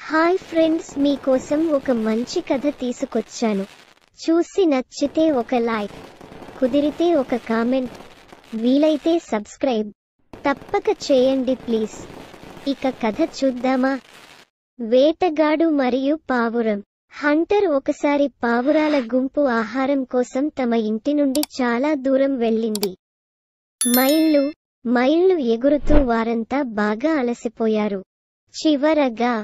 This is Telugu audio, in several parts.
హాయ్ ఫ్రెండ్స్, మీకోసం ఒక మంచి కథ తీసుకొచ్చాను. చూసి నచ్చితే ఒక లైక్, కుదిరితే ఒక కామెంట్, వీలైతే సబ్స్క్రైబ్ తప్పక చేయండి ప్లీజ్. ఇక కథ చూద్దామా? వేటగాడు మరియు పావురం. హంటర్ ఒకసారి పావురాల గుంపు ఆహారం కోసం తమ ఇంటి నుండి చాలా దూరం వెళ్ళింది. మైళ్ళు మైళ్ళు ఎగురుతూ వారంతా బాగా అలసిపోయారు. చివరగా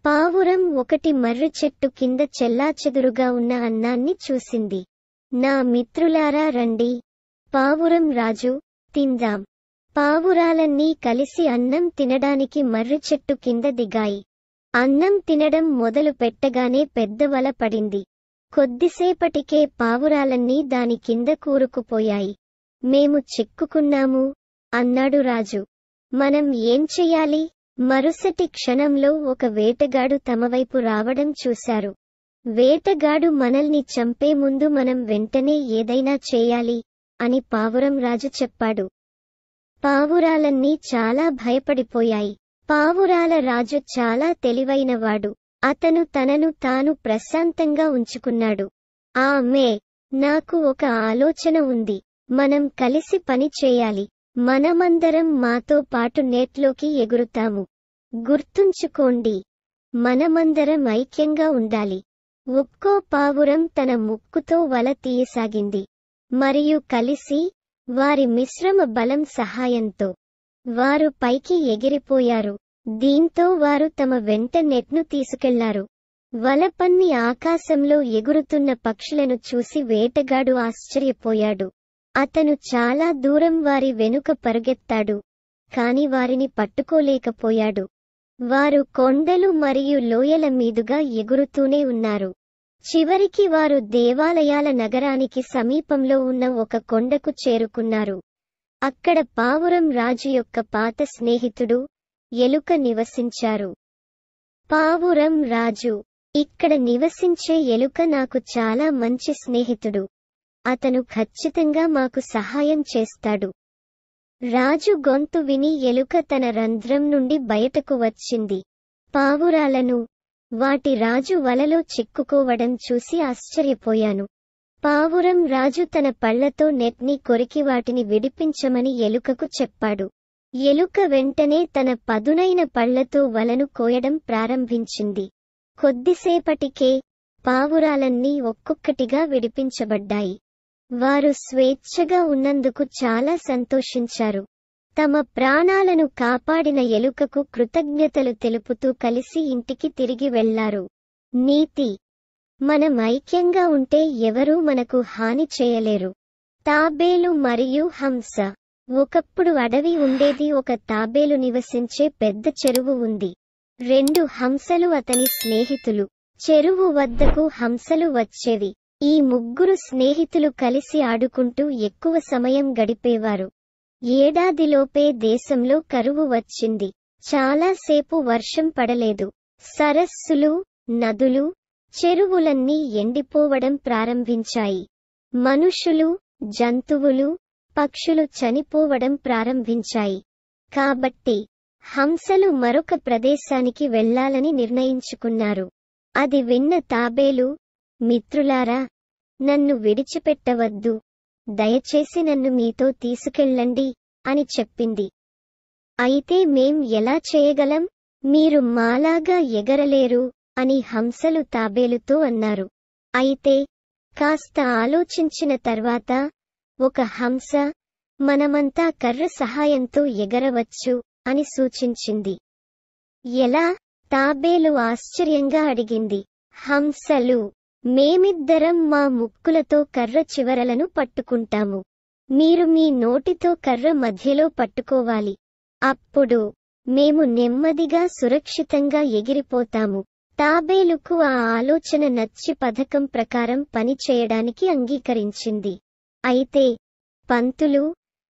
పావురం ఒకటి మర్రి చెట్టు కింద చెల్లాచెదురుగా ఉన్న అన్నాన్ని చూసింది. నా మిత్రులారా రండి, పావురం రాజు, తిందాం. పావురాలన్నీ కలిసి అన్నం తినడానికి మర్రి చెట్టు కింద దిగాయి. అన్నం తినడం మొదలు పెట్టగానే పెద్ద వల పడింది. కొద్దిసేపటికే పావురాలన్నీ దాని కింద కూరుకుపోయాయి. మేము చిక్కుకున్నాము, అన్నాడు రాజు. మనం ఏం చెయ్యాలి? మరుసటి క్షణంలో ఒక వేటగాడు తమవైపు రావడం చూశారు. వేటగాడు మనల్ని చంపే ముందు మనం వెంటనే ఏదైనా చేయాలి అని పావురం రాజు చెప్పాడు. పావురాలన్నీ చాలా భయపడిపోయాయి. పావురాల రాజు చాలా తెలివైనవాడు. అతను తనను తాను ప్రశాంతంగా ఉంచుకున్నాడు. నాకు ఒక ఆలోచన ఉంది. మనం కలిసి పని చేయాలి. మనమందరం మాతో పాటు నెట్లోకి ఎగురుతాము. గుర్తుంచుకోండి, మనమందరం ఐక్యంగా ఉండాలి. ఒక్కో పావురం తన ముక్కుతో వల తీయసాగింది. మరియు కలిసి వారి మిశ్రమ బలం సహాయంతో వారు పైకి ఎగిరిపోయారు. దీంతో వారు తమ వెంట నెట్ను తీసుకెళ్లారు. వలపన్ని ఆకాశంలో ఎగురుతున్న పక్షులను చూసి వేటగాడు ఆశ్చర్యపోయాడు. అతను చాలా దూరం వారి వెనుక పరుగెత్తాడు, కాని వారిని పట్టుకోలేకపోయాడు. వారు కొండలు మరియు లోయల మీదుగా ఎగురుతూనే ఉన్నారు. చివరికి వారు దేవాలయాల నగరానికి సమీపంలో ఉన్న ఒక కొండకు చేరుకున్నారు. అక్కడ పావురం రాజు యొక్క పాత స్నేహితుడు ఎలుక నివసించారు. పావురం రాజు: ఇక్కడ నివసించే ఎలుక నాకు చాలా మంచి స్నేహితుడు. అతను ఖచ్చితంగా మాకు సహాయం చేస్తాడు. రాజు గొంతు విని ఎలుక తన రంధ్రం నుండి బయటకు వచ్చింది. పావురాలను, వాటి రాజు వలలో చిక్కుకోవడం చూసి ఆశ్చర్యపోయాను. పావురం రాజు తన పళ్లతో నెట్ని కొరికి వాటిని విడిపించమని ఎలుకకు చెప్పాడు. ఎలుక వెంటనే తన పదునైన పళ్లతో వలను కోయడం ప్రారంభించింది. కొద్దిసేపటికే పావురాలన్నీ ఒక్కొక్కటిగా విడిపించబడ్డాయి. వారు స్వేచ్ఛగా ఉన్నందుకు చాలా సంతోషించారు. తమ ప్రాణాలను కాపాడిన ఎలుకకు కృతజ్ఞతలు తెలుపుతూ కలిసి ఇంటికి తిరిగి వెళ్లారు. నీతి: మనం ఐక్యంగా ఉంటే ఎవరూ మనకు హాని చేయలేరు. తాబేలు మరియు హంస. ఒకప్పుడు అడవి ఉండేది. ఒక తాబేలు నివసించే పెద్ద చెరువు ఉంది. 2 హంసలు అతని స్నేహితులు. చెరువు వద్దకు హంసలు వచ్చేవి. ఈ ముగ్గురు స్నేహితులు కలిసి ఆడుకుంటూ ఎక్కువ సమయం గడిపేవారు. ఏడాదిలోపే దేశంలో కరువు వచ్చింది. చాలాసేపు వర్షం పడలేదు. సరస్సులు, నదులు, చెరువులన్నీ ఎండిపోవడం ప్రారంభించాయి. మనుషులు, జంతువులు, పక్షులు చనిపోవడం ప్రారంభించాయి. కాబట్టి హంసలు మరొక ప్రదేశానికి వెళ్లాలని నిర్ణయించుకున్నారు. అది విన్న తాబేలు: మిత్రులారా, నన్ను విడిచిపెట్టవద్దు, దయచేసి నన్ను మీతో తీసుకెళ్ళండి అని చెప్పింది. అయితే మేం ఎలా చేయగలం? మీరు మాలాగా ఎగరలేరు అని హంసలు తాబేలుతో అన్నారు. అయితే కాస్త ఆలోచించిన తర్వాత ఒక హంస మనమంతా కర్ర సహాయంతో ఎగరవచ్చు అని సూచించింది. ఎలా? తాబేలు ఆశ్చర్యంగా అడిగింది. హంసలు: మేమిద్దరం మా ముక్కులతో కర్ర చివరలను పట్టుకుంటాము. మీరు మీ నోటితో కర్ర మధ్యలో పట్టుకోవాలి. అప్పుడు మేము నెమ్మదిగా సురక్షితంగా ఎగిరిపోతాము. తాబేలుకు ఆ ఆలోచన నచ్చి పథకం ప్రకారం పని చేయడానికి అంగీకరించింది. అయితే పంతులు,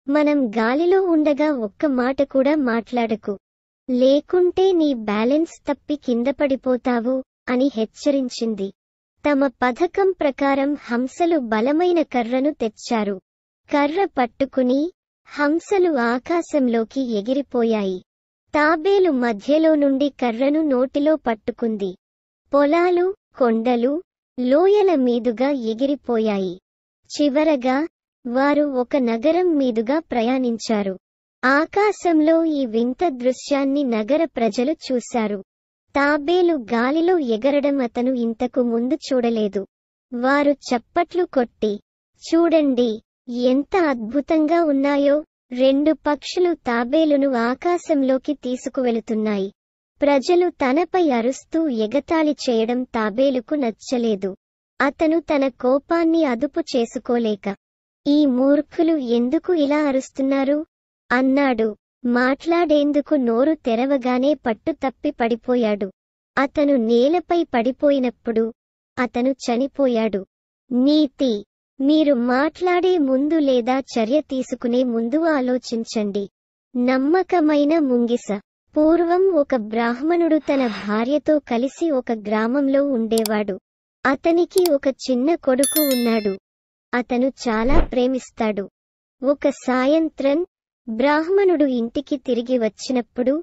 మనం గాలిలో ఉండగా ఒక్క మాట కూడా మాట్లాడకు, లేకుంటే నీ బ్యాలెన్స్ తప్పి కింద పడిపోతావు అని హెచ్చరించింది. తమ పథకం ప్రకారం హంసలు బలమైన కర్రను తెచ్చారు. కర్ర పట్టుకుని హంసలు ఆకాశంలోకి ఎగిరిపోయాయి. తాబేలు మధ్యలో నుండి కర్రను నోటిలో పట్టుకుంది. పొలాలు, కొండలు, లోయల మీదుగా ఎగిరిపోయాయి. చివరగా వారు ఒక నగరం మీదుగా ప్రయాణించారు. ఆకాశంలో ఈ వింత దృశ్యాన్ని నగర ప్రజలు చూశారు. తాబేలు గాలిలో ఎగరడం అతను ఇంతకు ముందు చూడలేదు. వారు చప్పట్లు కొట్టి, "చూడండి, ఎంత అద్భుతంగా ఉన్నాయో! 2 పక్షులు తాబేలును ఆకాశంలోకి తీసుకువెళుతున్నాయి." ప్రజలు తనపై అరుస్తూ ఎగతాళి చేయడం తాబేలుకు నచ్చలేదు. అతను తన కోపాన్ని అదుపు చేసుకోలేక, "ఈ మూర్ఖులు ఎందుకు ఇలా అరుస్తున్నారు?" అన్నాడు. మాట్లాడేందుకు నోరు తెరవగానే పట్టు తప్పి పడిపోయాడు. అతను నేలపై పడిపోయినప్పుడు అతను చనిపోయాడు. నీతి: మీరు మాట్లాడే ముందు లేదా చర్య తీసుకునే ముందు ఆలోచించండి. నమ్మకమైన ముంగిస. పూర్వం ఒక బ్రాహ్మణుడు తన భార్యతో కలిసి ఒక గ్రామంలో ఉండేవాడు. అతనికి ఒక చిన్న కొడుకు ఉన్నాడు. అతను చాలా ప్రేమిస్తాడు. ఒక సాయంత్రం బ్రాహ్మణుడు ఇంటికి తిరిగి వచ్చినప్పుడు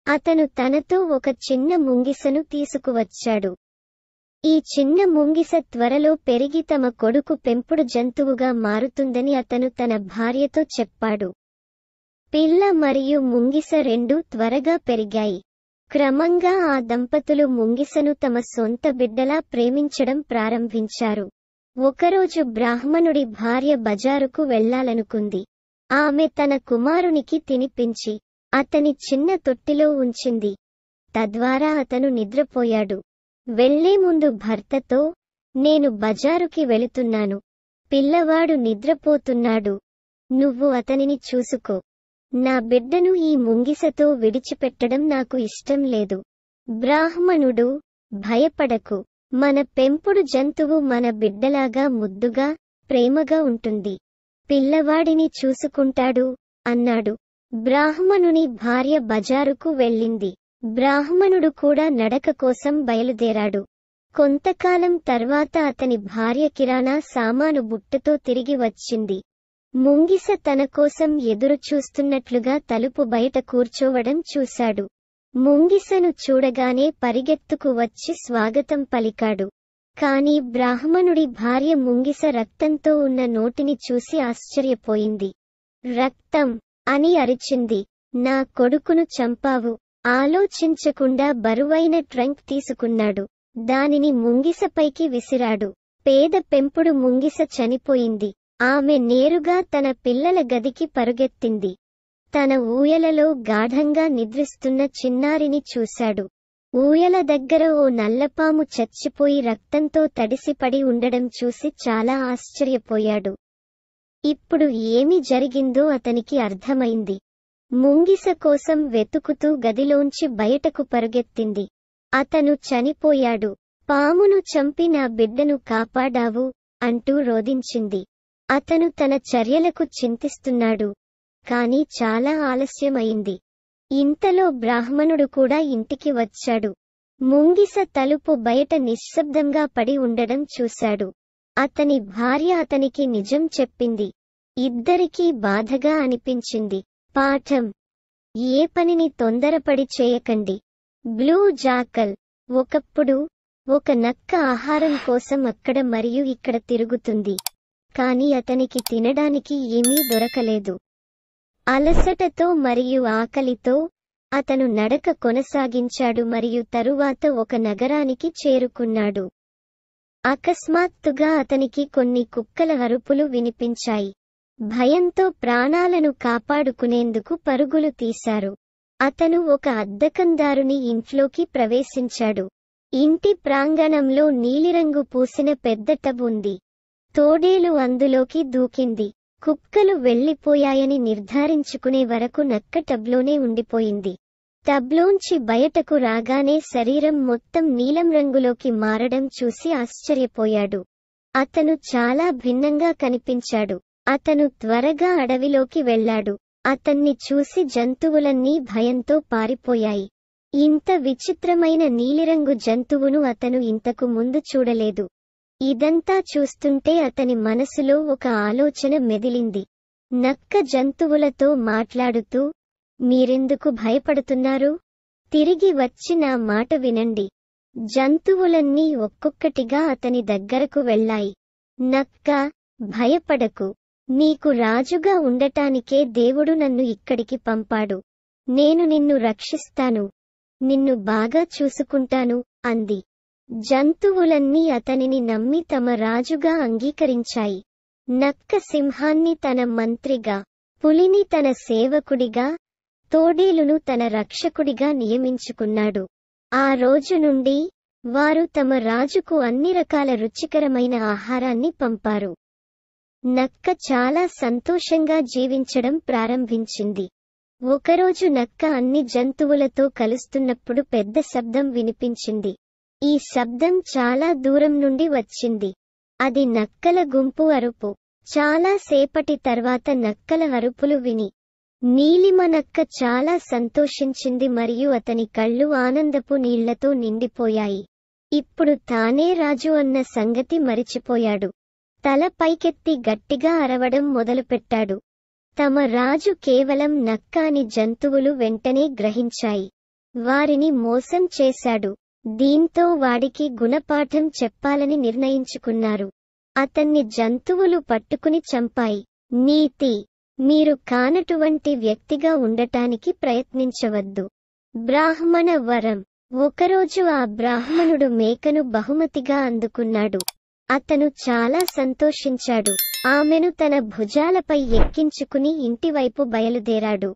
అతను తనతో ఒక చిన్న ముంగిసను తీసుకువచ్చాడు. ఈ చిన్న ముంగిస త్వరలో పెరిగి తమ కొడుకు పెంపుడు జంతువుగా మారుతుందని అతను తన భార్యతో చెప్పాడు. పిల్ల మరియు ముంగిస రెండూ త్వరగా పెరిగాయి. క్రమంగా ఆ దంపతులు ముంగిసను తమ సొంత బిడ్డలా ప్రేమించడం ప్రారంభించారు. ఒకరోజు బ్రాహ్మణుడి భార్య బజారుకు వెళ్లాలనుకుంది. ఆమె తన కుమారునికి తినిపించి అతని చిన్న తొట్టిలో ఉంచింది. తద్వారా అతను నిద్రపోయాడు. వెళ్లే ముందు భర్తతో, "నేను బజారుకి వెళుతున్నాను. పిల్లవాడు నిద్రపోతున్నాడు. నువ్వు అతనిని చూసుకో. నా బిడ్డను ఈ ముంగిసతో విడిచిపెట్టడం నాకు ఇష్టం లేదు." బ్రాహ్మణుడు: "భయపడకు. మన పెంపుడు జంతువు మన బిడ్డలాగా ముద్దుగా, ప్రేమగా ఉంటుంది. పిల్లవాడిని చూసుకుంటాడు" అన్నాడు. బ్రాహ్మణుని భార్య బజారుకు వెళ్ళింది. బ్రాహ్మణుడు కూడా నడక కోసం బయలుదేరాడు. కొంతకాలం తర్వాత అతని భార్య కిరాణా సామాను బుట్టతో తిరిగి వచ్చింది. ముంగిస తన కోసం ఎదురు చూస్తున్నట్లుగా తలుపు బయట కూర్చోవడం చూశాడు. ముంగిసను చూడగానే పరిగెత్తుకు వచ్చి స్వాగతం పలికాడు. కాని బ్రాహ్మణుడి భార్య ముంగిస రక్తంతో ఉన్న నోటిని చూసి ఆశ్చర్యపోయింది. "రక్తం" అని అరిచింది. "నా కొడుకును చంపావు." ఆలోచించకుండా బరువైన ట్రంక్ తీసుకున్నాడు. దానిని ముంగిసపైకి విసిరాడు. పేద పెంపుడు ముంగిస చనిపోయింది. ఆమె నేరుగా తన పిల్లల గదికి పరుగెత్తింది. తన ఊయలలో గాఢంగా నిద్రిస్తున్న చిన్నారిని చూశాడు. ఊయల దగ్గర ఓ నల్లపాము చచ్చిపోయి రక్తంతో తడిసిపడి ఉండడం చూసి చాలా ఆశ్చర్యపోయాడు. ఇప్పుడు ఏమి జరిగిందో అతనికి అర్థమైంది. ముంగిస కోసం వెతుకుతూ గదిలోంచి బయటకు పరుగెత్తింది. అతను చనిపోయాడు. "పామును చంపి నా బిడ్డను కాపాడావు" అంటూ రోదించింది. అతను తన చర్యలకు చింతిస్తున్నాడు. కాని చాలా ఆలస్యమైంది. ఇంతలో బ్రాహ్మణుడు కూడా ఇంటికి వచ్చాడు. ముంగిస తలుపు బయట నిశ్శబ్దంగా పడి ఉండడం చూశాడు. అతని భార్య అతనికి నిజం చెప్పింది. ఇద్దరికీ బాధగా అనిపించింది. పాఠం: ఏ పనిని తొందరపడి చేయకండి. Blue jackal. ఒకప్పుడు ఒక నక్క ఆహారం కోసం అక్కడ మరియు ఇక్కడ తిరుగుతుంది. కాని అతనికి తినడానికి ఏమీ దొరకలేదు. అలసటతో మరియు ఆకలితో అతను నడక కొనసాగించాడు మరియు తరువాత ఒక నగరానికి చేరుకున్నాడు. అకస్మాత్తుగా అతనికి కొన్ని కుక్కల అరుపులు వినిపించాయి. భయంతో ప్రాణాలను కాపాడుకునేందుకు పరుగులు తీశారు. అతను ఒక అద్దకందారుని ఇంట్లోకి ప్రవేశించాడు. ఇంటి ప్రాంగణంలో నీలిరంగు పూసిన పెద్ద టబ్ ఉంది. తోడేలు అందులోకి దూకింది. కుక్కలు వెళ్లిపోయాయని నిర్ధారించుకునే వరకు నక్క టబ్లోనే ఉండిపోయింది. టబ్లోంచి బయటకు రాగానే శరీరం మొత్తం నీలం రంగులోకి మారడం చూసి ఆశ్చర్యపోయాడు. అతను చాలా భిన్నంగా కనిపించాడు. అతను త్వరగా అడవిలోకి వెళ్లాడు. అతన్ని చూసి జంతువులన్నీ భయంతో పారిపోయాయి. ఇంత విచిత్రమైన నీలిరంగు జంతువును అతను ఇంతకు ముందు చూడలేదు. ఇదంతా చూస్తుంటే అతని మనసులో ఒక ఆలోచన మెదిలింది. నక్క జంతువులతో మాట్లాడుతూ, మీరెందుకు భయపడుతున్నారు? తిరిగి వచ్చి నా మాట వినండి. జంతువులన్నీ ఒక్కొక్కటిగా అతని దగ్గరకు వెళ్ళాయి. నక్క, భయపడకు. నీకు రాజుగా ఉండటానికే దేవుడు నన్ను ఇక్కడికి పంపాడు. నేను నిన్ను రక్షిస్తాను. నిన్ను బాగా చూసుకుంటాను అంది. జంతువులన్నీ అతనిని నమ్మి తమ రాజుగా అంగీకరించాయి. నక్క సింహాన్ని తన మంత్రిగా, పులిని తన సేవకుడిగా, తోడేలును తన రక్షకుడిగా నియమించుకున్నాడు. ఆ రోజు నుండి వారు తమ రాజుకు అన్ని రకాల రుచికరమైన ఆహారాన్ని పంపారు. నక్క చాలా సంతోషంగా జీవించడం ప్రారంభించింది. ఒకరోజు నక్క అన్ని జంతువులతో కలుస్తున్నప్పుడు పెద్ద శబ్దం వినిపించింది. ఈ శబ్దం చాలా దూరం నుండి వచ్చింది. అది నక్కల గుంపు అరుపు. చాలా సేపటి తర్వాత నక్కల అరుపులు విని నీలిమ నక్క చాలా సంతోషించింది మరియు అతని కళ్ళు ఆనందపు నీళ్లతో నిండిపోయాయి. ఇప్పుడు తానే రాజు అన్న సంగతి మరిచిపోయాడు. తల పైకెత్తి గట్టిగా అరవడం మొదలుపెట్టాడు. తమ రాజు కేవలం నక్క అని జంతువులు వెంటనే గ్రహించాయి. వారిని మోసం చేశాడు. దీంతో వాడికి గుణపాఠం చెప్పాలని నిర్ణయించుకున్నారు. అతన్ని జంతువులు పట్టుకుని చంపాయి. నీతి: మీరు కానటువంటి వ్యక్తిగా ఉండటానికి ప్రయత్నించవద్దు. బ్రాహ్మణ వరం: ఒకరోజు ఆ బ్రాహ్మణుడు మేకను బహుమతిగా అందుకున్నాడు. అతను చాలా సంతోషించాడు. ఆమెను తన భుజాలపై ఎక్కించుకుని ఇంటివైపు బయలుదేరాడు.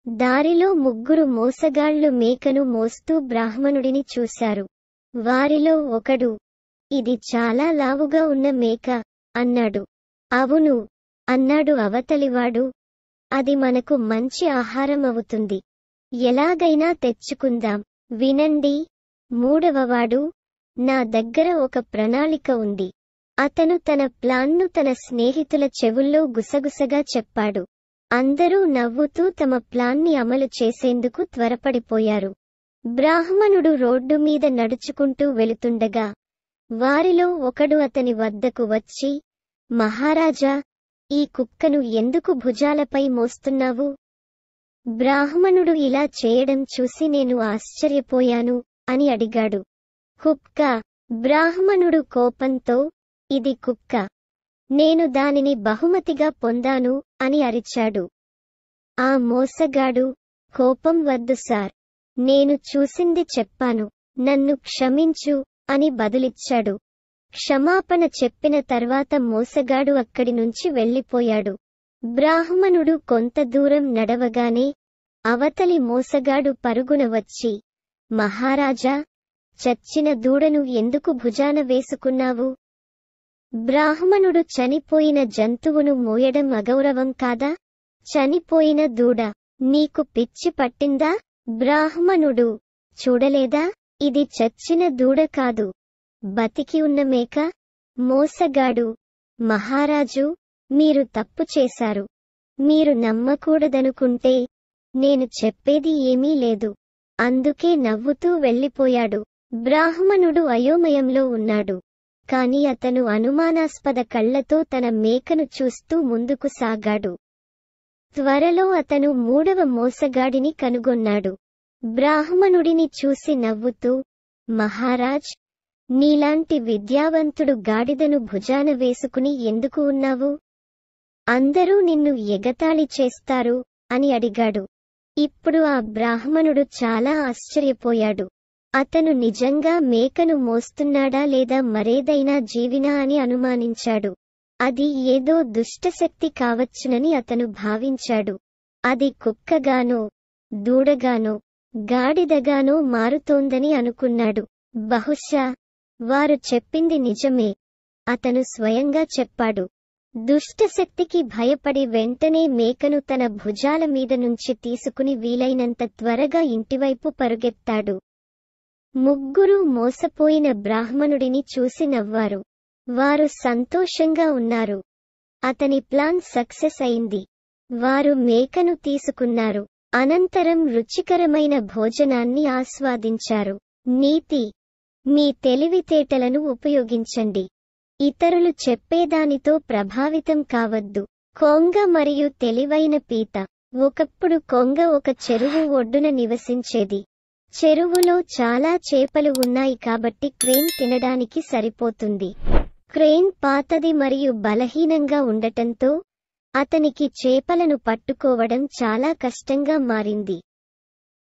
దారిలో 3 మోసగాళ్లు మేకను మోస్తూ బ్రాహ్మణుడిని చూశారు. వారిలో ఒకడు, ఇది చాలా లావుగా ఉన్న మేక అన్నాడు. అవును అన్నాడు అవతలివాడు. అది మనకు మంచి ఆహారం అవుతుంది. ఎలాగైనా తెచ్చుకుందాం. వినండి. మూడవవాడు, నా దగ్గర ఒక ప్రణాళిక ఉంది. అతను తన ప్లాన్ను తన స్నేహితుల చెవుల్లో గుసగుసగా చెప్పాడు. అందరూ నవ్వుతూ తమ ప్లాన్ని అమలు చేసేందుకు త్వరపడిపోయారు. బ్రాహ్మణుడు రోడ్డు మీద నడుచుకుంటూ వెళుతుండగా వారిలో ఒకడు అతని వద్దకు వచ్చి, మహారాజా, ఈ కుక్కను ఎందుకు భుజాలపై మోస్తున్నావు? బ్రాహ్మణుడు ఇలా చేయడం చూసి నేను ఆశ్చర్యపోయాను అని అడిగాడు. కుక్క. బ్రాహ్మణుడు కోపంతో, ఇది కుక్క. నేను దానిని బహుమతిగా పొందాను అని అరిచాడు. ఆ మోసగాడు, కోపం వద్దు సార్, నేను చూసింది చెప్పాను, నన్ను క్షమించు అని బదులిచ్చాడు. క్షమాపణ చెప్పిన తర్వాత మోసగాడు అక్కడి నుంచి వెళ్ళిపోయాడు. బ్రాహ్మణుడు కొంత దూరం నడవగానే అవతలి మోసగాడు పరుగున వచ్చి, మహారాజా, చచ్చిన దూడను ఎందుకు భుజాన వేసుకున్నావు? బ్రాహ్మణుడు చనిపోయిన జంతువును మోయడం అగౌరవం కాదా? చనిపోయిన దూడ. నీకు పిచ్చి పట్టిందా? బ్రాహ్మణుడు, చూడలేదా, ఇది చచ్చిన దూడ కాదు, బతికి ఉన్న మేక. మోసగాడు, మహారాజు, మీరు తప్పు చేశారు. మీరు నమ్మకూడదనుకుంటే నేను చెప్పేది ఏమీ లేదు. అందుకే నవ్వుతూ వెళ్ళిపోయాడు. బ్రాహ్మణుడు అయోమయంలో ఉన్నాడు. కాని అతను అనుమానాస్పద కళ్లతో తన మేకను చూస్తూ ముందుకు సాగాడు. త్వరలో అతను 3వ మోసగాడిని కనుగొన్నాడు. బ్రాహ్మణుడిని చూసి నవ్వుతూ, మహారాజ్, నీలాంటి విద్యావంతుడు గాడిదను భుజాన వేసుకుని ఎందుకు ఉన్నావు? అందరూ నిన్ను ఎగతాళి చేస్తారు అని అడిగాడు. ఇప్పుడు ఆ బ్రాహ్మణుడు చాలా ఆశ్చర్యపోయాడు. అతను నిజంగా మేకను మోస్తున్నాడా లేదా మరేదైనా జీవినా అని అనుమానించాడు. అది ఏదో దుష్టశక్తి కావచ్చునని అతను భావించాడు. అది కుక్కగానో, దూడగానో, గాడిదగానో మారుతోందని అనుకున్నాడు. బహుశా వారు చెప్పింది నిజమే, అతను స్వయంగా చెప్పాడు. దుష్టశక్తికి భయపడి వెంటనే మేకను తన భుజాల మీద నుంచి తీసుకుని వీలైనంత త్వరగా ఇంటివైపు పరుగెత్తాడు. 3 మోసపోయిన బ్రాహ్మణుడిని చూసి నవ్వారు. వారు సంతోషంగా ఉన్నారు. అతని ప్లాన్ సక్సెస్ అయింది. వారు మేకను తీసుకున్నారు. అనంతరం రుచికరమైన భోజనాన్ని ఆస్వాదించారు. నీతి: మీ తెలివితేటలను ఉపయోగించండి. ఇతరులు చెప్పేదానితో ప్రభావితం కావద్దు. కొంగ మరియు తెలివైన పీత. ఒకప్పుడు కొంగ ఒక చెరువు ఒడ్డున నివసించేది. చెరువులో చాలా చేపలు ఉన్నాయి కాబట్టి క్రేన్ తినడానికి సరిపోతుంది. క్రేన్ పాతది మరియు బలహీనంగా ఉండటంతో అతనికి చేపలను పట్టుకోవడం చాలా కష్టంగా మారింది.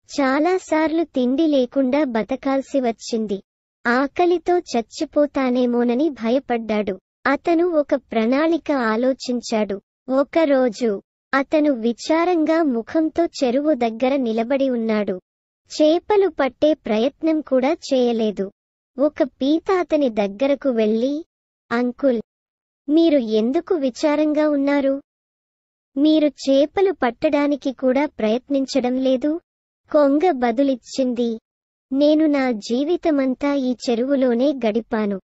చాలాసార్లు తిండి లేకుండా బతకాల్సి వచ్చింది. ఆకలితో చచ్చిపోతానేమోనని భయపడ్డాడు. అతను ఒక ప్రణాళిక ఆలోచించాడు. ఒకరోజు అతను విచారంగా ముఖంతో చెరువు దగ్గర నిలబడి ఉన్నాడు. చేపలు పట్టే ప్రయత్నం కూడా చేయలేదు. ఒక పీత అతని దగ్గరకు వెళ్ళి, అంకుల్, మీరు ఎందుకు విచారంగా ఉన్నారు? మీరు చేపలు పట్టడానికి కూడా ప్రయత్నించడం లేదు? కొంగ బదులిచ్చింది, నేను నా జీవితమంతా ఈ చెరువులోనే గడిపాను.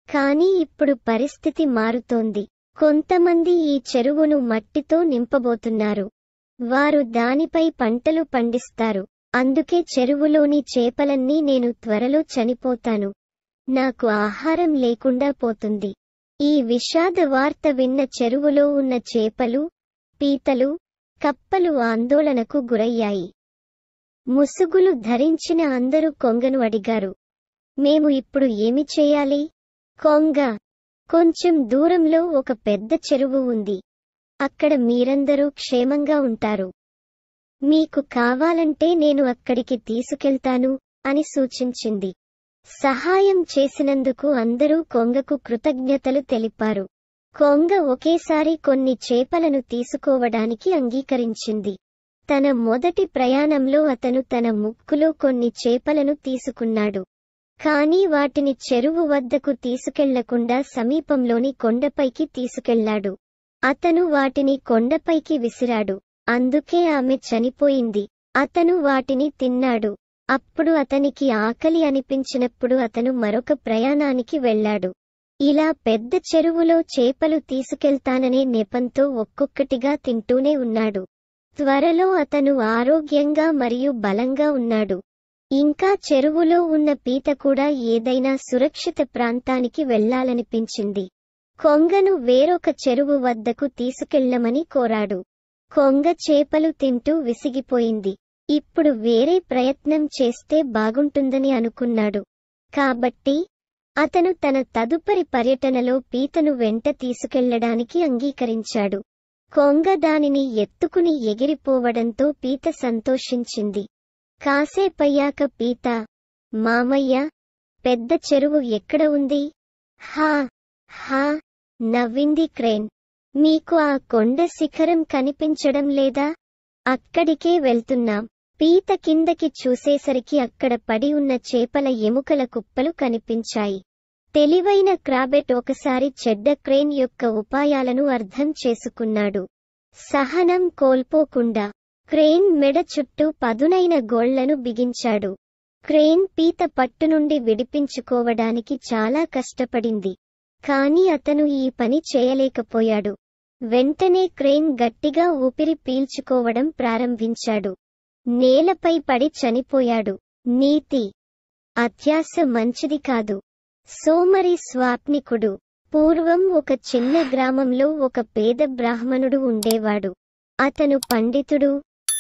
కానీ ఇప్పుడు పరిస్థితి మారుతోంది. కొంతమంది ఈ చెరువును మట్టితో నింపబోతున్నారు. వారు దానిపై పంటలు పండిస్తారు. అందుకే చెరువులోని చేపలన్నీ నేను త్వరలో చనిపోతాను. నాకు ఆహారం లేకుండా పోతుంది. ఈ విషాద వార్త విన్న చెరువులో ఉన్న చేపలు, పీతలు, కప్పలు ఆందోళనకు గురయ్యాయి. ముసుగులు ధరించిన అందరూ కొంగను అడిగారు, మేము ఇప్పుడు ఏమి చేయాలి? కొంగ, కొంచెం దూరంలో ఒక పెద్ద చెరువు ఉంది. అక్కడ మీరందరూ క్షేమంగా ఉంటారు. మీకు కావాలంటే నేను అక్కడికి తీసుకెళ్తాను అని సూచించింది. సహాయం చేసినందుకు అందరూ కొంగకు కృతజ్ఞతలు తెలిపారు. కొంగ ఒకేసారి కొన్ని చేపలను తీసుకోవడానికి అంగీకరించింది. తన మొదటి ప్రయాణంలో అతను తన ముక్కులో కొన్ని చేపలను తీసుకున్నాడు. కానీ వాటిని చెరువు వద్దకు తీసుకెళ్లకుండా సమీపంలోని కొండపైకి తీసుకెళ్లాడు. అతను వాటిని కొండపైకి విసిరాడు. అందుకే ఆమె చనిపోయింది. అతను వాటిని తిన్నాడు. అప్పుడు అతనికి ఆకలి అనిపించినప్పుడు అతను మరొక ప్రయాణానికి వెళ్ళాడు. ఇలా పెద్ద చెరువులో చేపలు తీసుకెళ్తాననే నెపంతో ఒక్కొక్కటిగా తింటూనే ఉన్నాడు. త్వరలో అతను ఆరోగ్యంగా మరియు బలంగా ఉన్నాడు. ఇంకా చెరువులో ఉన్న పీత కూడా ఏదైనా సురక్షిత ప్రాంతానికి వెళ్లాలనిపించింది. కొంగను వేరొక చెరువు వద్దకు తీసుకెళ్లమని కోరాడు. కొంగ చేపలు తింటూ విసిగిపోయింది. ఇప్పుడు వేరే ప్రయత్నం చేస్తే బాగుంటుందని అనుకున్నాడు. కాబట్టి అతను తన తదుపరి పర్యటనలో పీతను వెంట తీసుకెళ్లడానికి అంగీకరించాడు. కొంగ దానిని ఎత్తుకుని ఎగిరిపోవడంతో పీత సంతోషించింది. కాసేపయ్యాక పీత, మామయ్య, పెద్ద చెరువు ఎక్కడ ఉంది? హా హా నవ్వింది క్రేన్. మీకు ఆ కొండ శిఖరం కనిపించడం లేదా? అక్కడికే వెళ్తున్నాం. పీత కిందకి చూసేసరికి అక్కడ పడి ఉన్న చేపల ఎముకల కుప్పలు కనిపించాయి. తెలివైన క్రాబెట్ ఒకసారి చెడ్డ క్రేన్ యొక్క ఉపాయాలను అర్థం చేసుకున్నాడు. సహనం కోల్పోకుండా క్రేన్ మెడ చుట్టూ పదునైన గోళ్లను బిగించాడు. క్రేన్ పీత పట్టు నుండి విడిపించుకోవడానికి చాలా కష్టపడింది. కానీ అతను ఈ పని చేయలేకపోయాడు. వెంటనే క్రేన్ గట్టిగా ఊపిరి పీల్చుకోవడం ప్రారంభించాడు. నేలపై పడి చనిపోయాడు. నీతి: అత్యాశ మంచిది కాదు. సోమరి స్వాప్నికుడు. పూర్వం ఒక చిన్న గ్రామంలో ఒక పేద బ్రాహ్మణుడు ఉండేవాడు. అతను పండితుడు,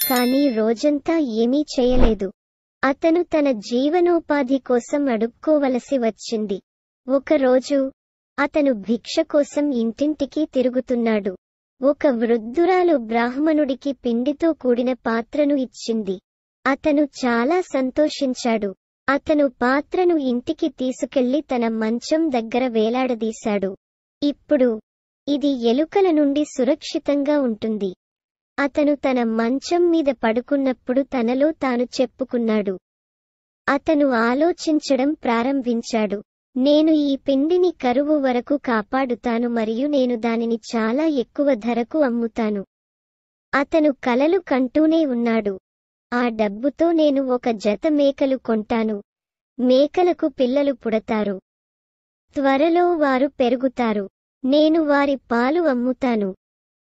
కానీ రోజంతా ఏమీ చేయలేదు. అతను తన జీవనోపాధి కోసం అడుక్కోవలసి వచ్చింది. ఒకరోజు అతను భిక్ష కోసం ఇంటింటికి తిరుగుతున్నాడు. ఒక వృద్ధురాలు బ్రాహ్మణుడికి పిండితో కూడిన పాత్రను ఇచ్చింది. అతను చాలా సంతోషించాడు. అతను పాత్రను ఇంటికి తీసుకెళ్లి తన మంచం దగ్గర వేలాడదీశాడు. ఇప్పుడు ఇది ఎలుకల నుండి సురక్షితంగా ఉంటుంది. అతను తన మంచం మీద పడుకున్నప్పుడు తనలో తాను చెప్పుకున్నాడు. అతను ఆలోచించడం ప్రారంభించాడు. నేను ఈ పిండిని కరువు వరకు కాపాడుతాను మరియు నేను దానిని చాలా ఎక్కువ ధరకు అమ్ముతాను. అతను కలలు కంటూనే ఉన్నాడు. ఆ డబ్బుతో నేను ఒక జత మేకలు కొంటాను. మేకలకు పిల్లలు పుడతారు. త్వరలో వారు పెరుగుతారు. నేను వారి పాలు అమ్ముతాను.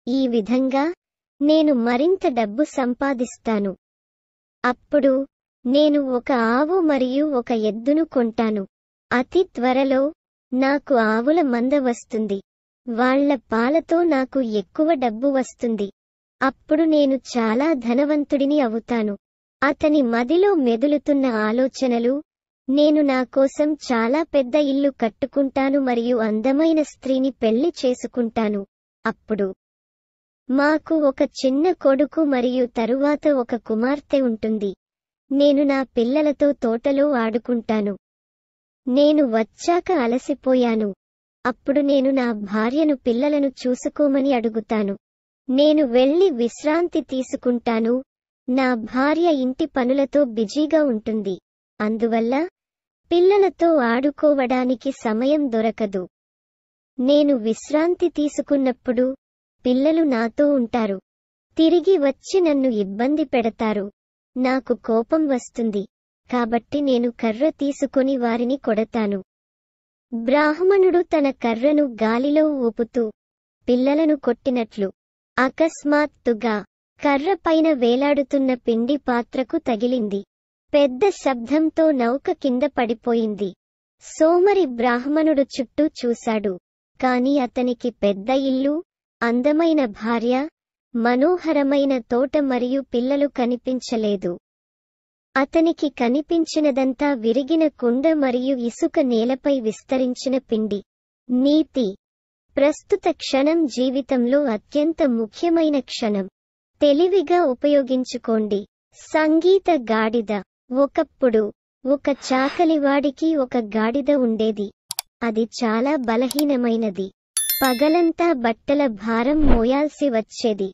ఈ విధంగా నేను మరింత డబ్బు సంపాదిస్తాను. అప్పుడు నేను ఒక ఆవు మరియు ఒక ఎద్దును కొంటాను. అతి త్వరలో నాకు ఆవుల మంద వస్తుంది. వాళ్ళ పాలతో నాకు ఎక్కువ డబ్బు వస్తుంది. అప్పుడు నేను చాలా ధనవంతుడిని అవుతాను. అతని మదిలో మెదులుతున్న ఆలోచనలు, నేను నా కోసం చాలా పెద్ద ఇల్లు కట్టుకుంటాను మరియు అందమైన స్త్రీని పెళ్లి చేసుకుంటాను. అప్పుడు మాకు ఒక చిన్న కొడుకు మరియు తరువాత ఒక కుమార్తె ఉంటుంది. నేను నా పిల్లలతో తోటలో ఆడుకుంటాను. నేను వచ్చాక అలసిపోయాను. అప్పుడు నేను నా భార్యను పిల్లలను చూసుకోమని అడుగుతాను. నేను వెళ్లి విశ్రాంతి తీసుకుంటాను. నా భార్య ఇంటి పనులతో బిజీగా ఉంటుంది. అందువల్ల పిల్లలతో ఆడుకోవడానికి సమయం దొరకదు. నేను విశ్రాంతి తీసుకున్నప్పుడు పిల్లలు నాతో ఉంటారు. తిరిగి వచ్చి నన్ను ఇబ్బంది పెడతారు. నాకు కోపం వస్తుంది. కాబట్టి నేను కర్ర తీసుకొని వారిని కొడతాను. బ్రాహ్మణుడు తన కర్రను గాలిలో ఊపుతూ పిల్లలను కొట్టినట్లు అకస్మాత్తుగా కర్ర పైన వేలాడుతున్న పిండి పాత్రకు తగిలింది. పెద్ద శబ్దంతో నౌక కింద పడిపోయింది. సోమరి బ్రాహ్మణుడు చుట్టూ చూశాడు. కాని అతనికి పెద్ద ఇల్లు, అందమైన భార్య, మనోహరమైన తోట మరియు పిల్లలు కనిపించలేదు. అతనికి కనిపించినదంతా విరిగిన కుండ మరియు ఇసుక నేలపై విస్తరించిన పిండి. నీతి: ప్రస్తుత క్షణం జీవితంలో అత్యంత ముఖ్యమైన క్షణం. తెలివిగా ఉపయోగించుకోండి. సంగీత గాడిద. ఒకప్పుడు ఒక చాకలివాడికి ఒక గాడిద ఉండేది. అది చాలా బలహీనమైనది. పగలంతా బట్టల భారం మోయాల్సి వచ్చేది.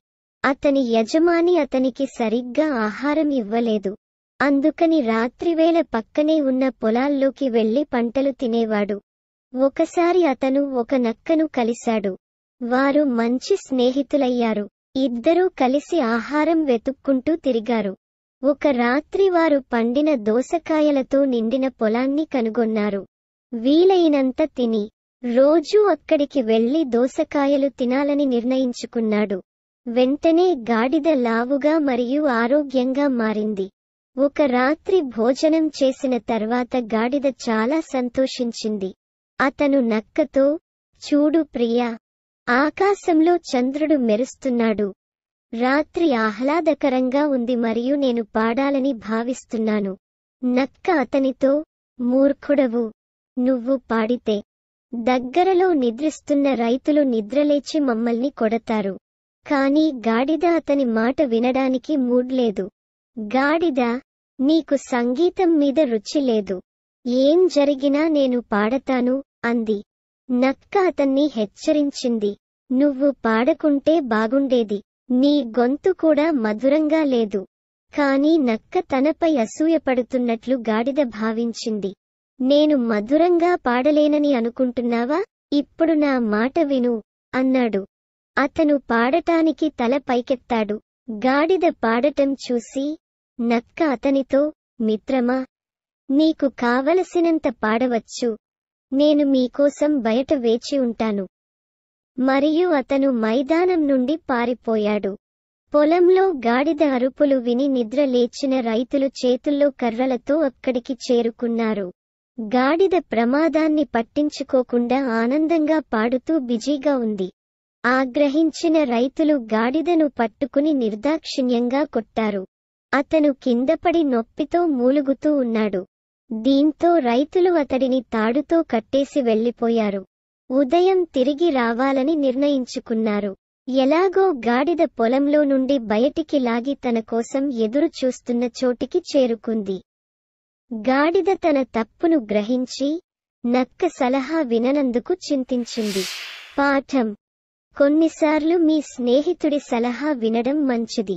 అతని యజమాని అతనికి సరిగ్గా ఆహారం ఇవ్వలేదు. అందుకని రాత్రివేళ పక్కనే ఉన్న పొలాల్లోకి వెళ్లి పంటలు తినేవాడు. ఒకసారి అతను ఒక నక్కను కలిశాడు. వారు మంచి స్నేహితులయ్యారు. ఇద్దరూ కలిసి ఆహారం వెతుక్కుంటూ తిరిగారు. ఒక రాత్రి వారు పండిన దోసకాయలతో నిండిన పొలాన్ని కనుగొన్నారు. వీలైనంత తిని రోజూ అక్కడికి వెళ్లి దోసకాయలు తినాలని నిర్ణయించుకున్నాడు. వెంటనే గాడిద లావుగా మరియు ఆరోగ్యంగా మారింది. ఒక రాత్రి భోజనం చేసిన తర్వాత గాడిద చాలా సంతోషించింది. అతను నక్కతో, చూడు ప్రియా, ఆకాశంలో చంద్రుడు మెరుస్తున్నాడు. రాత్రి ఆహ్లాదకరంగా ఉంది మరియు నేను పాడాలని భావిస్తున్నాను. నక్క అతనితో, మూర్ఖుడవు, నువ్వు పాడితే దగ్గరలో నిద్రిస్తున్న రైతులు నిద్రలేచి మమ్మల్ని కొడతారు. కానీ గాడిద అతని మాట వినడానికి మూడ్లేదు. గాడిద, నీకు సంగీతం మీద రుచి లేదు. ఏం జరిగినా నేను పాడతాను అంది. నక్క అతన్ని హెచ్చరించింది. నువ్వు పాడకుంటే బాగుండేది. నీ గొంతు కూడా మధురంగా లేదు. కానీ నక్క తనపై అసూయపడుతున్నట్లు గాడిద భావించింది. నేను మధురంగా పాడలేనని అనుకుంటున్నావా? ఇప్పుడు నా మాట విను అన్నాడు. అతను పాడటానికి తల పైకెత్తాడు. గాడిద పాడటం చూసి నక్క అతనితో, మిత్రమా, నీకు కావలసినంత పాడవచ్చు. నేను మీకోసం బయట వేచి ఉంటాను. మరియు అతను మైదానం నుండి పారిపోయాడు. పొలంలో గాడిద అరుపులు విని నిద్ర లేచిన రైతులు చేతుల్లో కర్రలతో అక్కడికి చేరుకున్నారు. గాడిద ప్రమాదాన్ని పట్టించుకోకుండా ఆనందంగా పాడుతూ బిజీగా ఉంది. ఆగ్రహించిన రైతులు గాడిదను పట్టుకుని నిర్దాక్షిణ్యంగా కొట్టారు. అతను కిందపడి నొప్పితో మూలుగుతూ ఉన్నాడు. దీంతో రైతులు అతడిని తాడుతో కట్టేసి వెళ్లిపోయారు. ఉదయం తిరిగి రావాలని నిర్ణయించుకున్నారు. ఎలాగో గాడిద పొలంలో నుండి బయటికి లాగి తన కోసం ఎదురు చూస్తున్న చోటికి చేరుకుంది. గాడిద తన తప్పును గ్రహించి నక్క సలహా విననందుకు చింతించింది. పాఠం: కొన్నిసార్లు మీ స్నేహితుడి సలహా వినడం మంచిది.